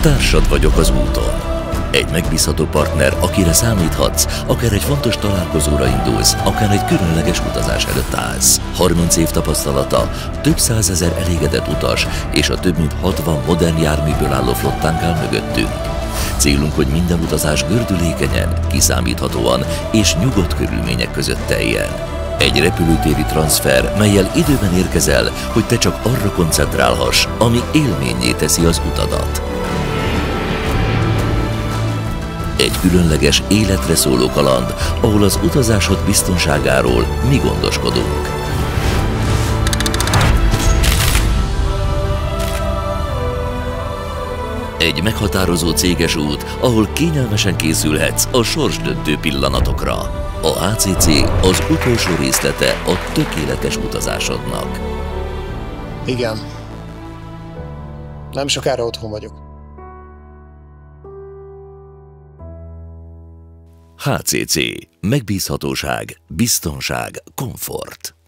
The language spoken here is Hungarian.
Társad vagyok az úton. Egy megbízható partner, akire számíthatsz, akár egy fontos találkozóra indulsz, akár egy különleges utazás előtt állsz. 30 év tapasztalata, több százezer elégedett utas és a több mint 60 modern járműből álló flottánk áll mögöttünk. Célunk, hogy minden utazás gördülékenyen, kiszámíthatóan és nyugodt körülmények között teljen. Egy repülőtéri transfer, mellyel időben érkezel, hogy te csak arra koncentrálhass, ami élménnyé teszi az utadat. Egy különleges életre szóló kaland, ahol az utazásod biztonságáról mi gondoskodunk. Egy meghatározó céges út, ahol kényelmesen készülhetsz a sorsdöntő pillanatokra. A HCC az utolsó részlete a tökéletes utazásodnak. Igen. Nem sokára otthon vagyok. HCC. Megbízhatóság, biztonság, komfort.